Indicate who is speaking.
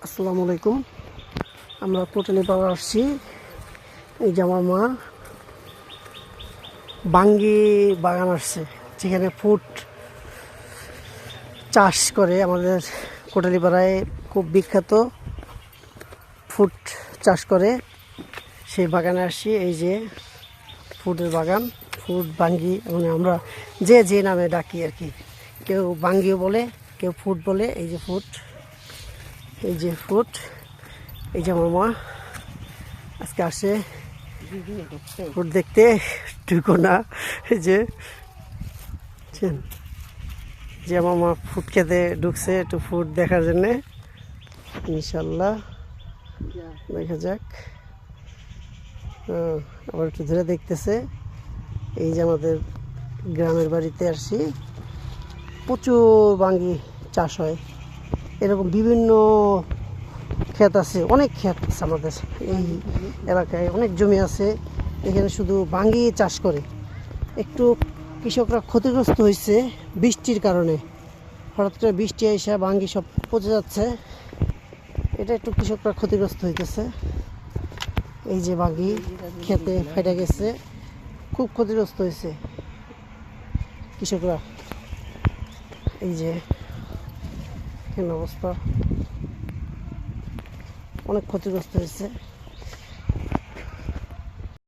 Speaker 1: আসসালামু আলাইকুম। আমরা কোটালি পাড়া আসছি। এই যে আমার মা বাঙ্গি বাগান আসছে, যেখানে ফুড চাষ করে। আমাদের কোটালি পাড়ায় খুব বিখ্যাত ফুড চাষ করে, সেই বাগানে আসছি। এই যে ফুডের বাগান, ফুড বাঙ্গি, মানে আমরা যে নামে ডাকি আর কি। কেউ বাঙ্গিও বলে, কেউ ফুড বলে। এই যে ফুড, এই যে ফুড, এই যে আমার মা আজকে আসে ফুড দেখতে। টুকো না, এই যে আমার মা ফুড খেতে ঢুকছে, একটু ফুড দেখার জন্যে। ইনশাল্লাহ দেখা যাক। আবার একটু ধরে দেখতেছে। এই যে আমাদের গ্রামের বাড়িতে আসছি, প্রচুর বাঙ্গি চাষ হয়। এরকম বিভিন্ন ক্ষেত আছে, অনেক ক্ষেত আছে আমাদের এই এলাকায়, অনেক জমি আছে। এখানে শুধু বাঙ্গি চাষ করে। একটু কৃষকরা ক্ষতিগ্রস্ত হয়েছে বৃষ্টির কারণে। হঠাৎ করে বৃষ্টি এসে বাঙ্গি সব পচে যাচ্ছে, এটা একটু কৃষকরা ক্ষতিগ্রস্ত হইতেছে। এই যে বাঙ্গি খেতে ফেটে গেছে, খুব ক্ষতিগ্রস্ত হয়েছে কৃষকরা। এই যে কেন অবস্থা, অনেক ক্ষতিগ্রস্ত হয়েছে।